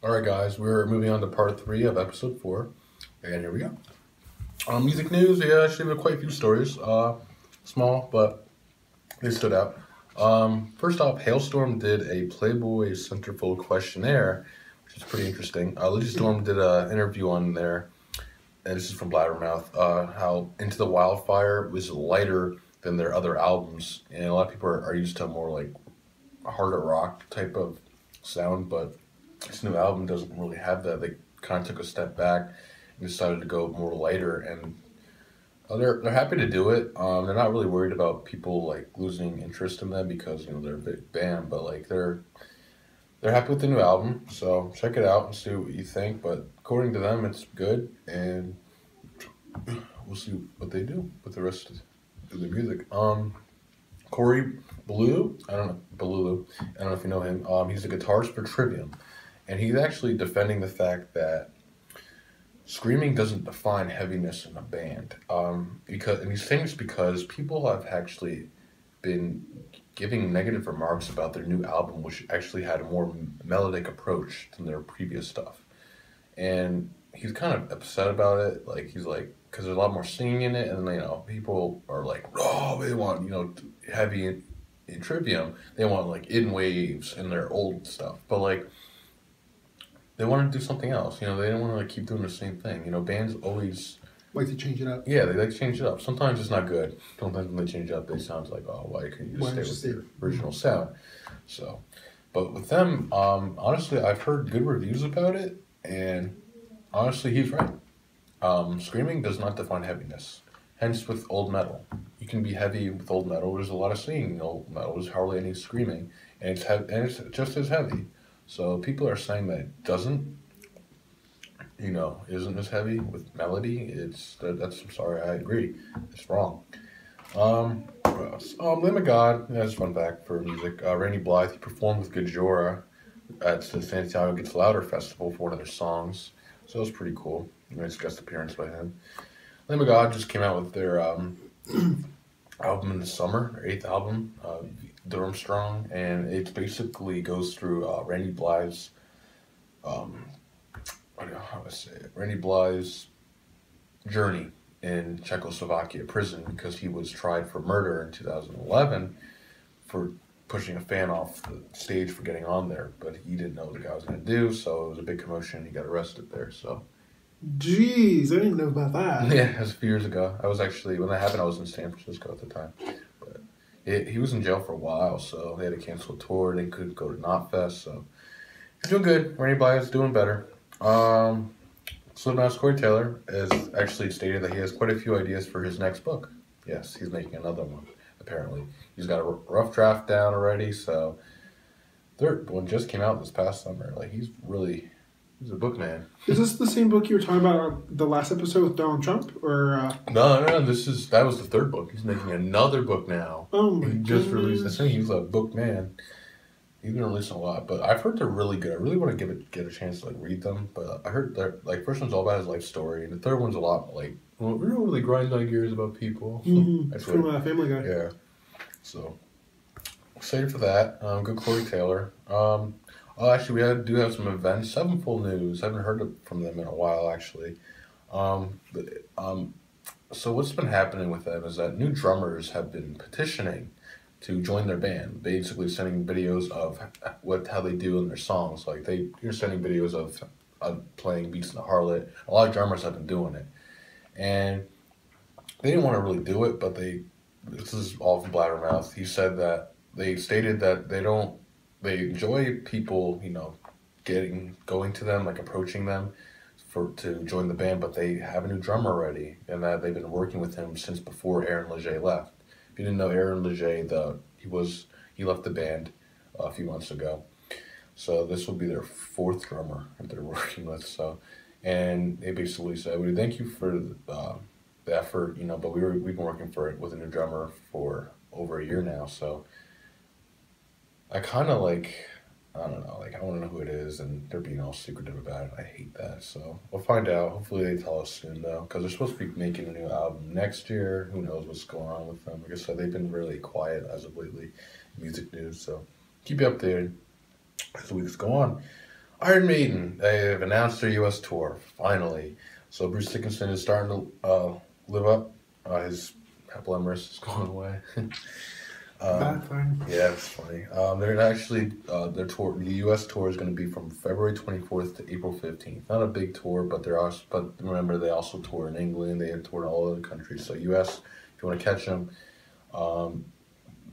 Alright guys, we're moving on to part 3 of episode 4, and here we go. Music news, yeah, actually have quite a few stories, small, but they stood out. First off, Hailstorm did a Playboy Centerfold questionnaire, which is pretty interesting. Lizzie Storm did an interview on there, and this is from Blabbermouth, how Into the Wildfire was lighter than their other albums, and a lot of people are used to more like harder rock type of sound, but this new album doesn't really have that. They kind of took a step back and decided to go more lighter, and they're happy to do it. They're not really worried about people like losing interest in them because they're a big band, but like they're happy with the new album. So check it out and see what you think. But according to them, it's good, and we'll see what they do with the rest of the music. Corey Blue, I don't know if you know him. He's the guitarist for Trivium. And he's actually defending the fact that screaming doesn't define heaviness in a band. And he's saying this because people have actually been giving negative remarks about their new album, which actually had a more melodic approach than their previous stuff. And he's kind of upset about it. Like, he's like, because there's a lot more singing in it, and people are like, oh, they want heavy in Trivium. They want like in waves in their old stuff, but like, they want to do something else. They don't want to like keep doing the same thing. Bands always like to change it up. Yeah, they like to change it up. Sometimes it's not good. Sometimes when they change it up, they sound like, oh, why couldn't you just stay with the original sound? So, but with them, honestly, I've heard good reviews about it, and honestly, he's right. Screaming does not define heaviness. Hence, with old metal, you can be heavy with old metal. There's a lot of singing in old metal. There's hardly any screaming, and it's just as heavy. So people are saying that it isn't as heavy with melody. I'm sorry, I agree. It's wrong. What else? Lamb of God, that's a fun fact for music. Randy Blythe, he performed with Gajora at the Santiago Gets Louder Festival for one of their songs. So it was pretty cool. Nice guest appearance by him. Lamb of God just came out with their album in the summer, their 8th album, Durmstrong, and it basically goes through Randy Blythe's Randy Blythe's journey in Czechoslovakia prison, because he was tried for murder in 2011 for pushing a fan off the stage for getting on there, but he didn't know what the guy was going to do, so it was a big commotion. He got arrested there. So jeez, I didn't know about that. Yeah, it was a few years ago. I was actually, when that happened, I was in San Francisco at the time. But he was in jail for a while, so they had to cancel a tour. They couldn't go to Knotfest, so he's doing good. Randy Blythe is doing better. Slipknot's Corey Taylor has actually stated that he has quite a few ideas for his next book. Yes, he's making another one, apparently. He's got a rough draft down already, so third one just came out this past summer. Like, he's a book man. Is this the same book you were talking about on the last episode with Donald Trump? Or No, that was the third book. He's making another book now. Oh my god. He just released. I think he's a book man. He's been releasing a lot, but I've heard they're really good. I really want to get a chance to like read them, but I heard they're like, first one's all about his life story, and the third one's a lot like, well, we don't really grind my gears about people. That's from Family Guy. Yeah. So excited for that. Good Corey Taylor. Actually, we do have some events. Sevenfold News. I haven't heard from them in a while, actually. So what's been happening with them is that new drummers have been petitioning to join their band, basically sending videos of how they do in their songs. Like, you're sending videos of playing Beats in the Harlot. A lot of drummers have been doing it, and they didn't want to really do it, but this is all from Blabbermouth. He said that they stated that they enjoy people, going to them, like approaching them to join the band, but they have a new drummer already, and that they've been working with him since before Aaron Leger left. If you didn't know, Aaron Leger, he left the band a few months ago. So this will be their 4th drummer that they're working with. So, and they basically said, "We thank you for the effort, but we've been working with a new drummer for over a year now." So I kind of I don't know, I want to know who it is, and they're being all secretive about it. I hate that. So we'll find out. Hopefully they tell us soon, though, because they're supposed to be making a new album next year. Who knows what's going on with them? Like I said, they've been really quiet as of lately, music news. So keep you updated as the weeks go on. Iron Maiden, they have announced their U.S. tour, finally. So Bruce Dickinson is starting to live up. His polymerase is going away. Bad thing. Yeah, it's funny. They're actually, their tour, the U.S. tour is going to be from February 24th to April 15th. Not a big tour, but but remember, they also tour in England. They have toured all over the country. So U.S., if you want to catch them,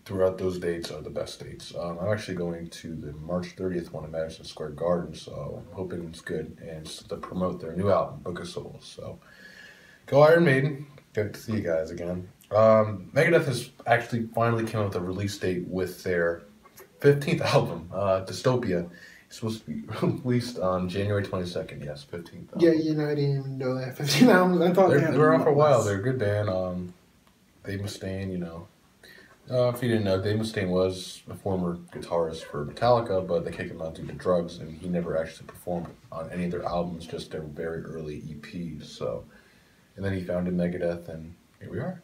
throughout those dates are the best dates. I'm actually going to the March 30th one in Madison Square Garden, so I'm hoping it's good. And it's to promote their new album, Book of Souls. So go Iron Maiden. Good to see you guys again. Megadeth has actually finally came up with a release date with their 15th album, Dystopia. It's supposed to be released on January 22nd. Yes, 15th album. Yeah, I didn't even know that. 15 albums. I thought They were on for a while. They're a good band. Dave Mustaine, if you didn't know, Dave Mustaine was a former guitarist for Metallica, but they kicked him out due to drugs, and he never actually performed on any of their albums, just their very early EPs. So, and then he founded Megadeth, and here we are.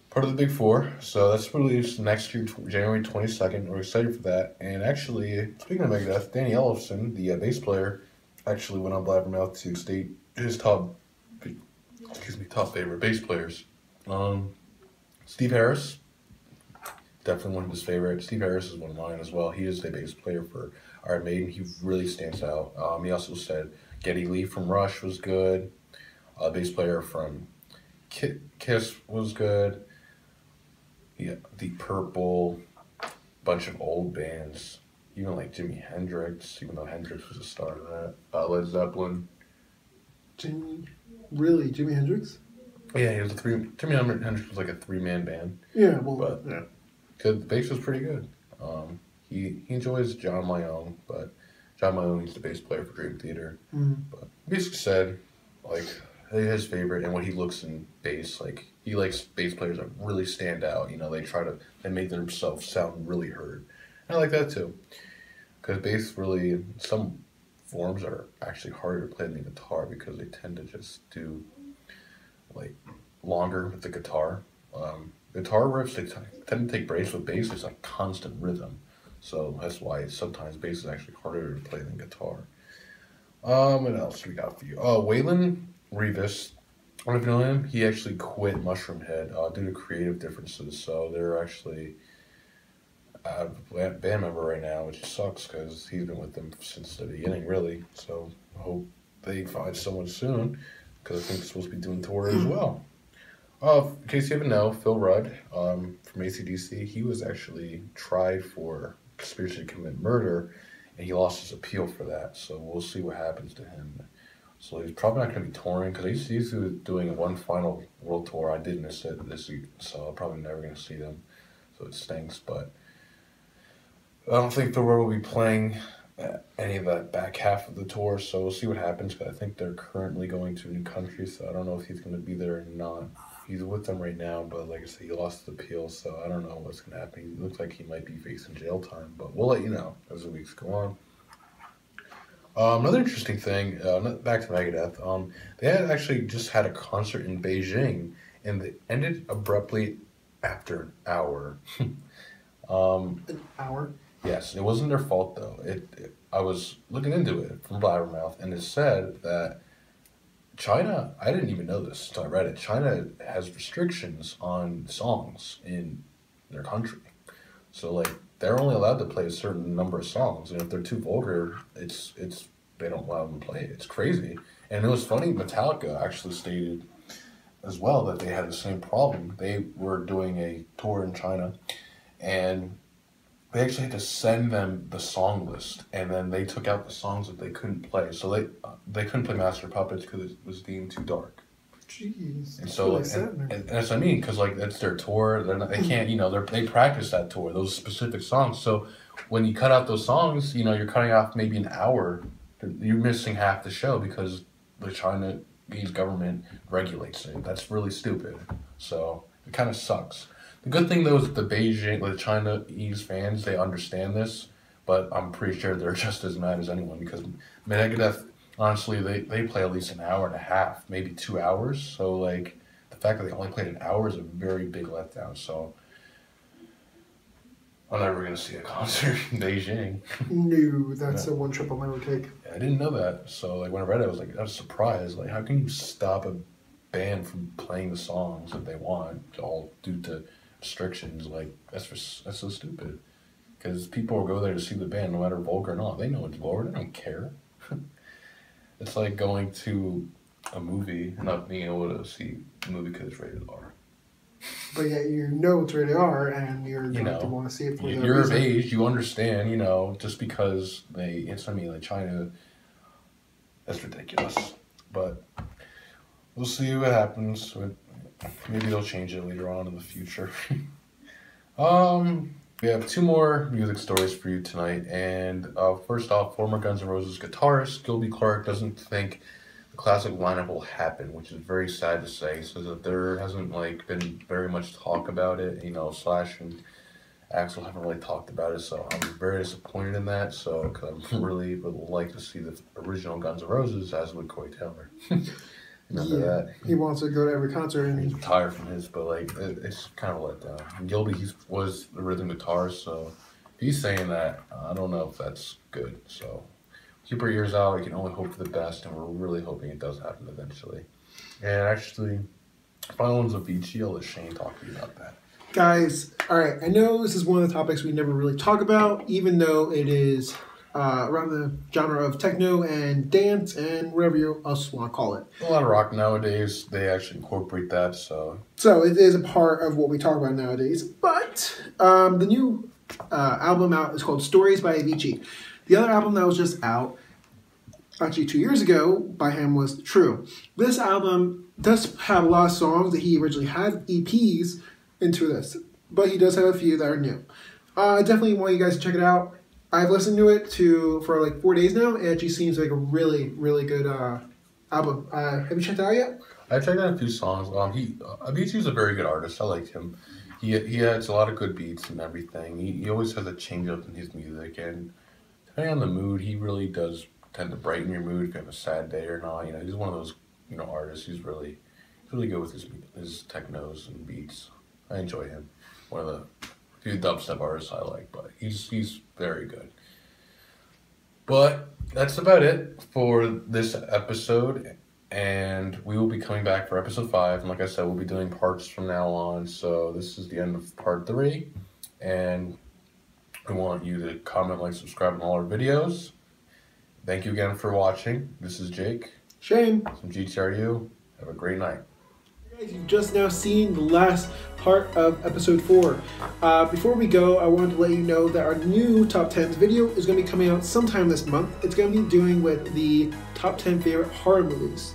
Part of the Big Four. So that's released next year, January 22nd. We're excited for that. And actually, speaking of Megadeth, Danny Ellefson, the bass player, actually went on Blabbermouth to state his top favorite bass players. Steve Harris, definitely one of his favorites. Steve Harris is one of mine as well. He is the bass player for Iron Maiden. He really stands out. He also said Geddy Lee from Rush was good. Bass player from Kiss was good. Yeah, Deep Purple, bunch of old bands. Even like Jimi Hendrix, even though Hendrix was a star of that. Led Zeppelin. Jimi Hendrix? Yeah, he was Jimi Hendrix was like a 3-man band. Yeah, well, but yeah. The bass was pretty good. He enjoys John Mayone, but John Mayone is the bass player for Dream Theater. Mm. But he basically said, like, his favorite and what he looks in bass, like, he likes bass players that really stand out. They make themselves sound really heard. And I like that too. Because bass really, some forms are actually harder to play than the guitar because they tend to just do like longer with the guitar. Guitar riffs, they tend to take breaks. With bass, it's like constant rhythm. So that's why sometimes bass is actually harder to play than guitar. What else do we got for you? Oh, Waylon Revis. I don't know if you know him. He actually quit Mushroom Head due to creative differences. So they're actually a band member right now, which sucks because he's been with them since the beginning, really. So I hope they find someone soon because I think they're supposed to be doing tour as well. In case you haven't know, Phil Rudd from AC/DC, he was actually tried for conspiracy to commit murder, and he lost his appeal for that. So we'll see what happens to him. So he's probably not going to be touring because he's doing one final world tour. I did miss it this week, so I'm probably never going to see them. So it stinks, but I don't think Phil Rudd will be playing any of that back half of the tour. So we'll see what happens. Because I think they're currently going to a new country, so I don't know if he's going to be there or not. He's with them right now, but like I said, he lost the appeal, so I don't know what's going to happen. He looks like he might be facing jail time, but we'll let you know as the weeks go on. Another interesting thing, back to Megadeth, they had actually just had a concert in Beijing, and it ended abruptly after an hour. An hour? Yes, it wasn't their fault, though. I was looking into it from Blabbermouth, and it said that China, I didn't even know this until I read it, China has restrictions on songs in their country. So, like, they're only allowed to play a certain number of songs, and if they're too vulgar, they don't allow them to play it. It's crazy. And it was funny, Metallica actually stated as well that they had the same problem. They were doing a tour in China, and they actually had to send them the song list, and then they took out the songs that they couldn't play. So they couldn't play Master of Puppets because it was deemed too dark. Jeez. And so, and that's what I mean, because like that's their tour. They can't, they practice that tour, those specific songs. So when you cut out those songs, you're cutting off maybe an hour. You're missing half the show because the Chinese government regulates it. That's really stupid. So it kind of sucks. The good thing though is that the Chinese fans, they understand this, but I'm pretty sure they're just as mad as anyone because Megadeth, honestly, they play at least an hour and a half, maybe 2 hours. So like the fact that they only played an hour is a very big letdown. So I'm never going to see a concert in Beijing. No, that's a one trip I'll never take. Yeah, I didn't know that. So, like, when I read it, I was surprised. Like, how can you stop a band from playing the songs that they want, all due to restrictions? Like, that's so stupid. Because people will go there to see the band, no matter vulgar or not. They know it's vulgar. They don't care. It's like going to a movie and not being able to see a movie because it's rated R. But yet you know it's rated R, and you're going to want to see it for that You're reason. of age, you understand, just because like China, that's ridiculous. But we'll see what happens. Maybe they'll change it later on in the future. We have 2 more music stories for you tonight, and first off, former Guns N' Roses guitarist Gilby Clarke doesn't think the classic lineup will happen, which is very sad to say. He says that there hasn't been very much talk about it. Slash and Axl haven't really talked about it, so I'm very disappointed in that. So, because I really would like to see the original Guns N' Roses, as would Corey Taylor. Remember that? He wants to go to every concert, and He's retired from his, but it's kind of let down. And Gilby, was the rhythm guitarist, so if he's saying that, I don't know if that's good. So keep our ears out. We can only hope for the best, and we're really hoping it does happen eventually. And actually, final one's Avicii. I'll let Shane talk to you about that. guys, all right, I know this is one of the topics we never really talk about, even though it is around the genre of techno and dance and whatever you else want to call it. A lot of rock nowadays, they actually incorporate that, so it is a part of what we talk about nowadays. But the new album out is called Stories by Avicii. The other album that was just out, actually 2 years ago, by him was True. This album does have a lot of songs that he originally had EPs into this, but he does have a few that are new. I definitely want you guys to check it out. I've listened to it for like 4 days now, and it just seems like a really, really good album. Have you checked it out yet? I checked out a few songs. Avicii's a very good artist. I like him. He has a lot of good beats and everything. He always has a change up in his music, and depending on the mood, he really does tend to brighten your mood if you have a sad day or not. He's one of those artists. He's really good with his technos and beats. I enjoy him. One of the few dubstep artists I like, but he's very good. But that's about it for this episode, and we will be coming back for episode 5. And like I said, we'll be doing parts from now on. So this is the end of part 3, and we want you to comment, like, subscribe on all our videos. Thank you again for watching. This is Jake. Shane. From GTRU. Have a great night. Guys, you've just now seen the last part of episode 4. Before we go, I wanted to let you know that our new Top 10s video is going to be coming out sometime this month. It's going to be doing with the top 10 favorite horror movies.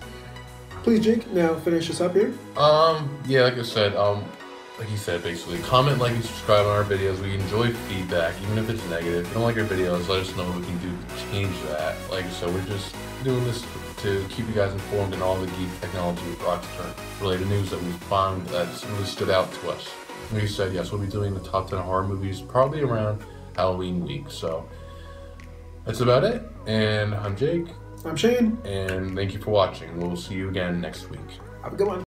Please, Jake, now finish us up here. Yeah, like I said, like he said, basically, comment, like, and subscribe on our videos. We enjoy feedback, even if it's negative. If you don't like our videos, let us know what we can do to change that. Like I said, we're just doing this to keep you guys informed in all the geek technology rockstar related news that we found that's really stood out to us. Like you said, yes, we'll be doing the top 10 horror movies probably around Halloween week. So that's about it. And I'm Jake. I'm Shane. And thank you for watching. We'll see you again next week. Have a good one.